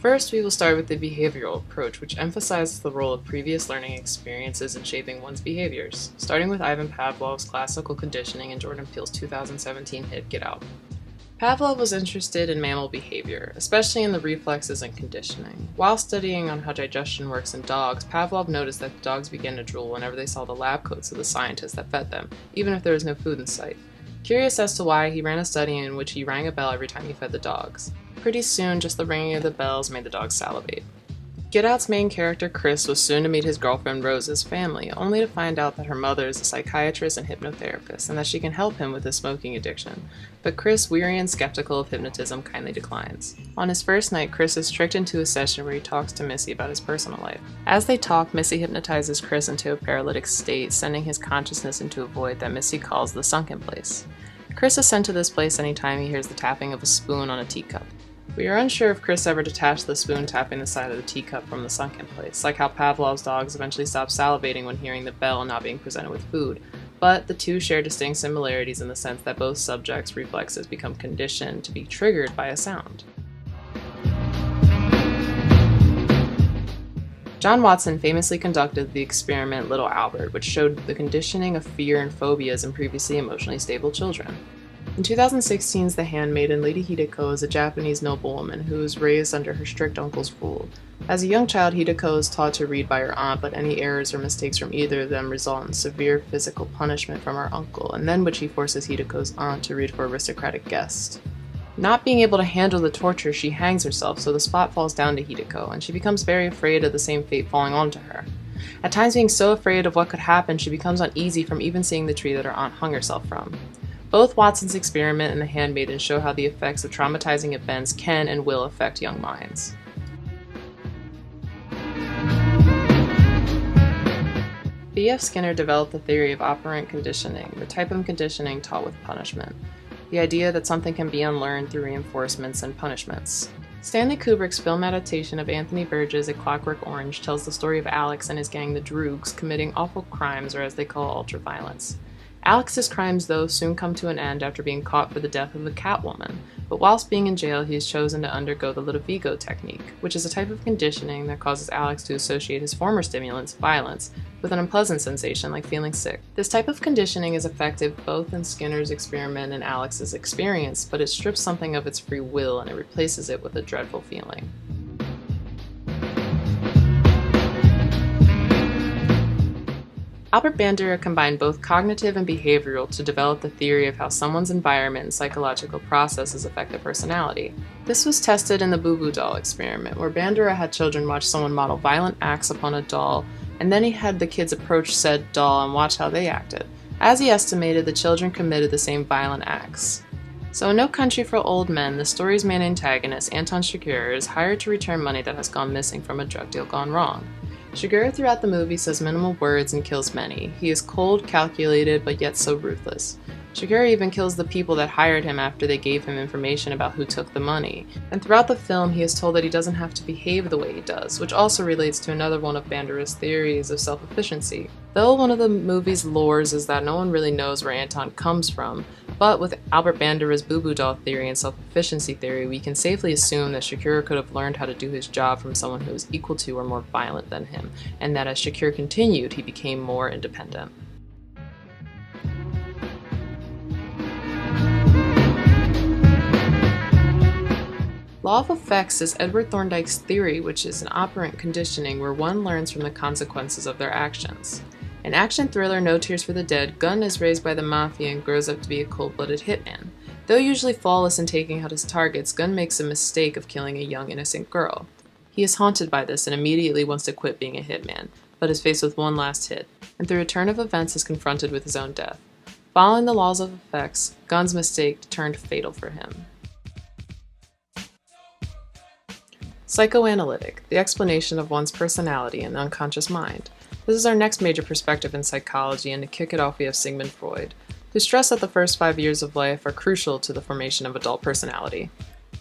First, we will start with the behavioral approach, which emphasizes the role of previous learning experiences in shaping one's behaviors, starting with Ivan Pavlov's classical conditioning and Jordan Peele's 2017 hit Get Out. Pavlov was interested in mammal behavior, especially in the reflexes and conditioning. While studying on how digestion works in dogs, Pavlov noticed that the dogs began to drool whenever they saw the lab coats of the scientists that fed them, even if there was no food in sight. Curious as to why, he ran a study in which he rang a bell every time he fed the dogs. Pretty soon, just the ringing of the bells made the dogs salivate. Get Out's main character, Chris, was soon to meet his girlfriend Rose's family, only to find out that her mother is a psychiatrist and hypnotherapist, and that she can help him with his smoking addiction. But Chris, weary and skeptical of hypnotism, kindly declines. On his first night, Chris is tricked into a session where he talks to Missy about his personal life. As they talk, Missy hypnotizes Chris into a paralytic state, sending his consciousness into a void that Missy calls the sunken place. Chris is sent to this place anytime he hears the tapping of a spoon on a teacup. We are unsure if Chris ever detached the spoon tapping the side of the teacup from the sunken place, like how Pavlov's dogs eventually stop salivating when hearing the bell and not being presented with food, but the two share distinct similarities in the sense that both subjects' reflexes become conditioned to be triggered by a sound. John Watson famously conducted the experiment Little Albert, which showed the conditioning of fear and phobias in previously emotionally stable children. In 2016's The Handmaiden, Lady Hideko is a Japanese noblewoman who was raised under her strict uncle's rule. As a young child, Hideko is taught to read by her aunt, but any errors or mistakes from either of them result in severe physical punishment from her uncle, and then Butchie forces Hideko's aunt to read for aristocratic guests. Not being able to handle the torture, she hangs herself, so the spot falls down to Hideko, and she becomes very afraid of the same fate falling onto her. At times, being so afraid of what could happen, she becomes uneasy from even seeing the tree that her aunt hung herself from. Both Watson's experiment and The Handmaiden show how the effects of traumatizing events can and will affect young minds. B.F. Skinner developed the theory of operant conditioning, the type of conditioning taught with punishment. The idea that something can be unlearned through reinforcements and punishments. Stanley Kubrick's film adaptation of Anthony Burgess' A Clockwork Orange tells the story of Alex and his gang, the Droogs, committing awful crimes, or as they call ultraviolence. Alex's crimes, though, soon come to an end after being caught for the death of a Catwoman, but whilst being in jail, he is chosen to undergo the Ludovico technique, which is a type of conditioning that causes Alex to associate his former stimulants, violence, with an unpleasant sensation like feeling sick. This type of conditioning is effective both in Skinner's experiment and Alex's experience, but it strips something of its free will and it replaces it with a dreadful feeling. Albert Bandura combined both cognitive and behavioral to develop the theory of how someone's environment and psychological processes affect their personality. This was tested in the Boo Boo doll experiment, where Bandura had children watch someone model violent acts upon a doll, and then he had the kids approach said doll and watch how they acted. As he estimated, the children committed the same violent acts. So in No Country for Old Men, the story's main antagonist, Anton Chigurh, is hired to return money that has gone missing from a drug deal gone wrong. Chigurh throughout the movie says minimal words and kills many. He is cold, calculated, but yet so ruthless. Chigurh even kills the people that hired him after they gave him information about who took the money. And throughout the film, he is told that he doesn't have to behave the way he does, which also relates to another one of Bandura's theories of self-efficiency. Though one of the movie's lores is that no one really knows where Anton comes from, but with Albert Bandura's Boo Boo doll theory and self-efficiency theory, we can safely assume that Chigurh could have learned how to do his job from someone who was equal to or more violent than him, and that as Chigurh continued, he became more independent. Law of effects is Edward Thorndike's theory, which is an operant conditioning where one learns from the consequences of their actions. In action thriller No Tears for the Dead, Gunn is raised by the mafia and grows up to be a cold-blooded hitman. Though usually flawless in taking out his targets, Gunn makes a mistake of killing a young innocent girl. He is haunted by this and immediately wants to quit being a hitman, but is faced with one last hit, and through a turn of events is confronted with his own death. Following the laws of effects, Gunn's mistake turned fatal for him. Psychoanalytic, the explanation of one's personality and unconscious mind. This is our next major perspective in psychology, and to kick it off we have Sigmund Freud, who stressed that the first 5 years of life are crucial to the formation of adult personality.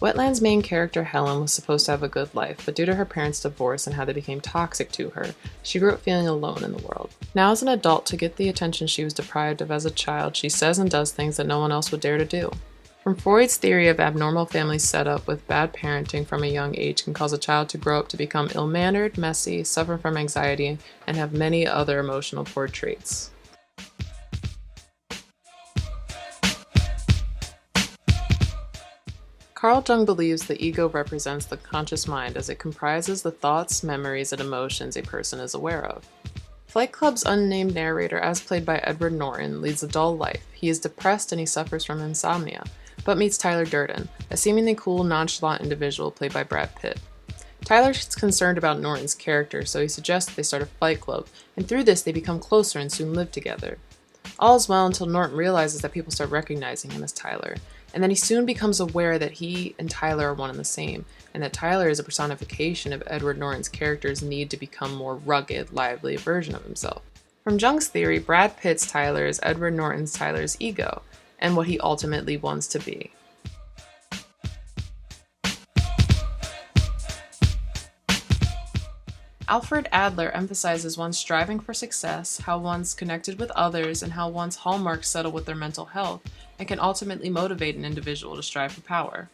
Wetland's main character Helen was supposed to have a good life, but due to her parents' divorce and how they became toxic to her, she grew up feeling alone in the world. Now as an adult, to get the attention she was deprived of as a child, she says and does things that no one else would dare to do. From Freud's theory of abnormal family setup with bad parenting from a young age can cause a child to grow up to become ill-mannered, messy, suffer from anxiety, and have many other emotional poor traits. Carl Jung believes the ego represents the conscious mind as it comprises the thoughts, memories, and emotions a person is aware of. Fight Club's unnamed narrator, as played by Edward Norton, leads a dull life. He is depressed and he suffers from insomnia, but meets Tyler Durden, a seemingly cool, nonchalant individual played by Brad Pitt. Tyler is concerned about Norton's character, so he suggests that they start a fight club, and through this they become closer and soon live together. All is well until Norton realizes that people start recognizing him as Tyler, and then he soon becomes aware that he and Tyler are one and the same, and that Tyler is a personification of Edward Norton's character's need to become more rugged, lively version of himself. From Jung's theory, Brad Pitt's Tyler is Edward Norton's Tyler's ego, and what he ultimately wants to be. Alfred Adler emphasizes one's striving for success, how one's connected with others, and how one's hallmarks settle with their mental health, and can ultimately motivate an individual to strive for power.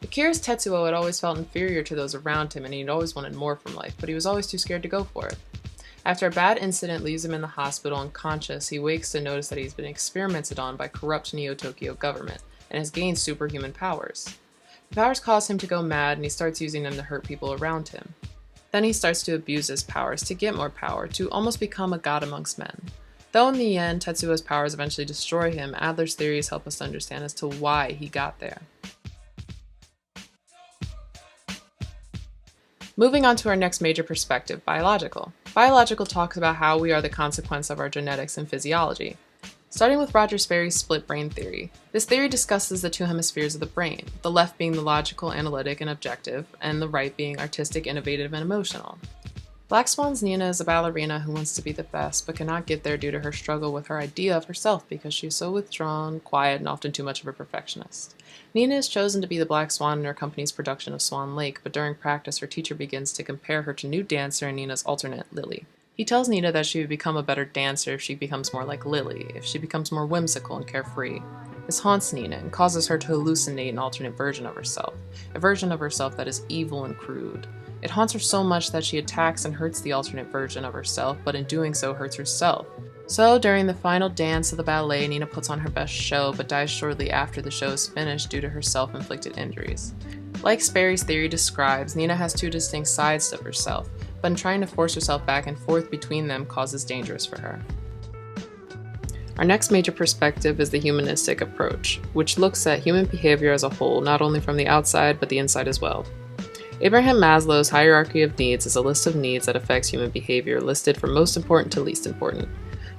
Akira's Tetsuo had always felt inferior to those around him, and he'd always wanted more from life, but he was always too scared to go for it. After a bad incident leaves him in the hospital unconscious, he wakes to notice that he's been experimented on by corrupt Neo-Tokyo government, and has gained superhuman powers. The powers cause him to go mad, and he starts using them to hurt people around him. Then he starts to abuse his powers to get more power, to almost become a god amongst men. Though in the end, Tetsuo's powers eventually destroy him, Adler's theories help us understand as to why he got there. Moving on to our next major perspective, biological. Biological talks about how we are the consequence of our genetics and physiology. Starting with Roger Sperry's split brain theory. This theory discusses the two hemispheres of the brain, the left being the logical, analytic, and objective, and the right being artistic, innovative, and emotional. Black Swan's Nina is a ballerina who wants to be the best, but cannot get there due to her struggle with her idea of herself because she is so withdrawn, quiet, and often too much of a perfectionist. Nina is chosen to be the Black Swan in her company's production of Swan Lake, but during practice her teacher begins to compare her to new dancer and Nina's alternate, Lily. He tells Nina that she would become a better dancer if she becomes more like Lily, if she becomes more whimsical and carefree. This haunts Nina and causes her to hallucinate an alternate version of herself, a version of herself that is evil and crude. It haunts her so much that she attacks and hurts the alternate version of herself, but in doing so hurts herself. So, during the final dance of the ballet, Nina puts on her best show, but dies shortly after the show is finished due to her self-inflicted injuries. Like Sperry's theory describes, Nina has two distinct sides of herself, but in trying to force herself back and forth between them causes dangers for her. Our next major perspective is the humanistic approach, which looks at human behavior as a whole, not only from the outside, but the inside as well. Abraham Maslow's hierarchy of needs is a list of needs that affects human behavior, listed from most important to least important.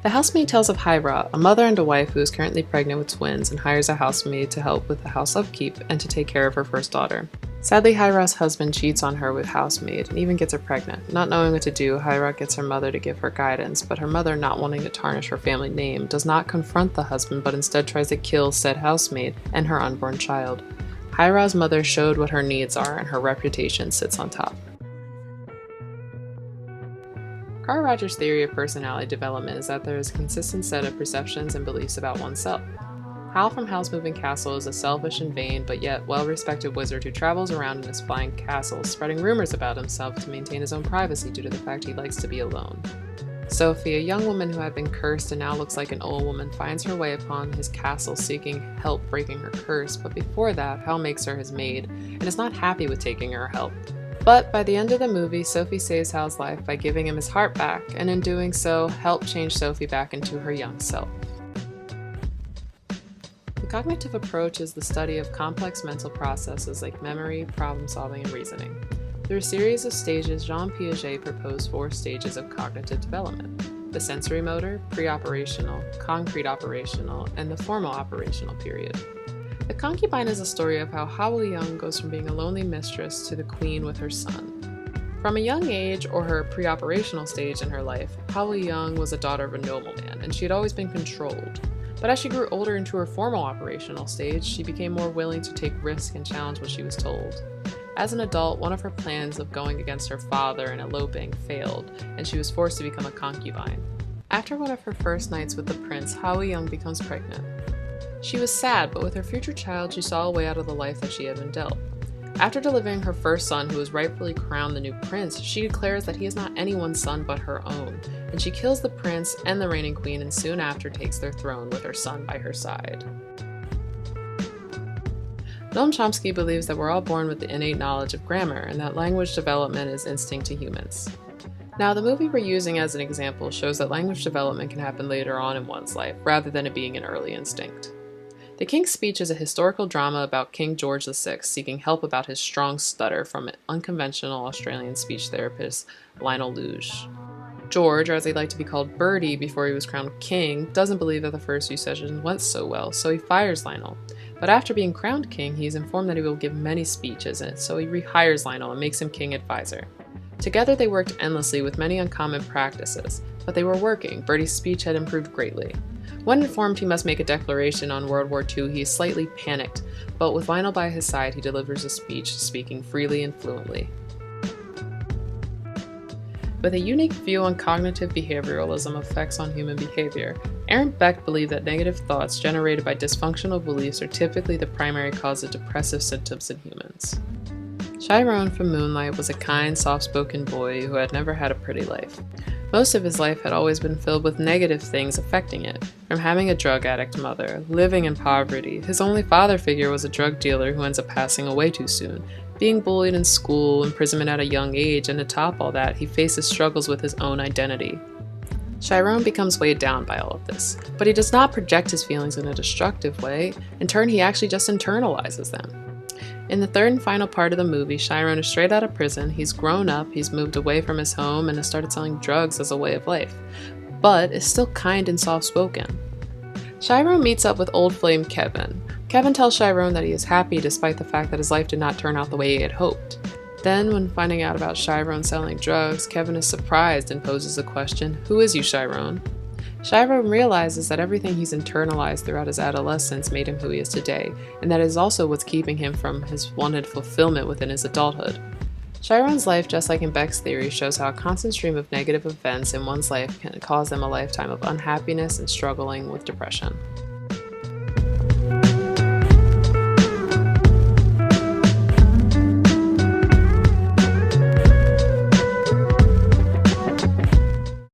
The housemaid tells of Hira, a mother and a wife who is currently pregnant with twins and hires a housemaid to help with the house upkeep and to take care of her first daughter. Sadly, Hira's husband cheats on her with housemaid and even gets her pregnant. Not knowing what to do, Hira gets her mother to give her guidance, but her mother, not wanting to tarnish her family name, does not confront the husband but instead tries to kill said housemaid and her unborn child. Hira's mother showed what her needs are and her reputation sits on top. Carl Rogers' theory of personality development is that there is a consistent set of perceptions and beliefs about oneself. Hal from Howl's Moving Castle is a selfish and vain but yet well-respected wizard who travels around in his flying castle, spreading rumors about himself to maintain his own privacy due to the fact he likes to be alone. Sophie, a young woman who had been cursed and now looks like an old woman, finds her way upon his castle seeking help breaking her curse, but before that, Hal makes her his maid and is not happy with taking her help. But by the end of the movie, Sophie saves Hal's life by giving him his heart back, and in doing so, help change Sophie back into her young self. The cognitive approach is the study of complex mental processes like memory, problem solving, and reasoning. Through a series of stages, Jean Piaget proposed 4 stages of cognitive development: the sensory motor, pre-operational, concrete operational, and the formal operational period. The Concubine is a story of how Hwa Young goes from being a lonely mistress to the queen with her son. From a young age, or her pre-operational stage in her life, Hwa Young was a daughter of a nobleman, and she had always been controlled. But as she grew older into her formal operational stage, she became more willing to take risks and challenge what she was told. As an adult, one of her plans of going against her father and eloping failed, and she was forced to become a concubine. After one of her first nights with the prince, Hwa Young becomes pregnant. She was sad, but with her future child, she saw a way out of the life that she had been dealt. After delivering her first son, who was rightfully crowned the new prince, she declares that he is not anyone's son but her own, and she kills the prince and the reigning queen and soon after takes their throne with her son by her side. Noam Chomsky believes that we're all born with the innate knowledge of grammar and that language development is instinct to humans. Now, the movie we're using as an example shows that language development can happen later on in one's life, rather than it being an early instinct. The King's Speech is a historical drama about King George VI seeking help about his strong stutter from an unconventional Australian speech therapist, Lionel Luge. George, or as he liked to be called Bertie before he was crowned king, doesn't believe that the first few sessions went so well, so he fires Lionel. But after being crowned king, he is informed that he will give many speeches, and so he rehires Lionel and makes him king advisor. Together they worked endlessly with many uncommon practices, but they were working. Bertie's speech had improved greatly. When informed he must make a declaration on World War II, he is slightly panicked, but with Lionel by his side, he delivers a speech, speaking freely and fluently. With a unique view on cognitive behavioralism effects on human behavior, Aaron Beck believed that negative thoughts generated by dysfunctional beliefs are typically the primary cause of depressive symptoms in humans. Chiron from Moonlight was a kind, soft-spoken boy who had never had a pretty life. Most of his life had always been filled with negative things affecting it, from having a drug addict mother, living in poverty. His only father figure was a drug dealer who ends up passing away too soon, being bullied in school, imprisonment at a young age, and to top all that, he faces struggles with his own identity. Chiron becomes weighed down by all of this, but he does not project his feelings in a destructive way. In turn, he actually just internalizes them. In the third and final part of the movie, Chiron is straight out of prison, he's grown up, he's moved away from his home, and has started selling drugs as a way of life, but is still kind and soft-spoken. Chiron meets up with old flame Kevin. Kevin tells Chiron that he is happy despite the fact that his life did not turn out the way he had hoped. Then, when finding out about Chiron selling drugs, Kevin is surprised and poses the question, "Who is you, Chiron?" Chiron realizes that everything he's internalized throughout his adolescence made him who he is today, and that is also what's keeping him from his wanted fulfillment within his adulthood. Chiron's life, just like in Beck's theory, shows how a constant stream of negative events in one's life can cause them a lifetime of unhappiness and struggling with depression.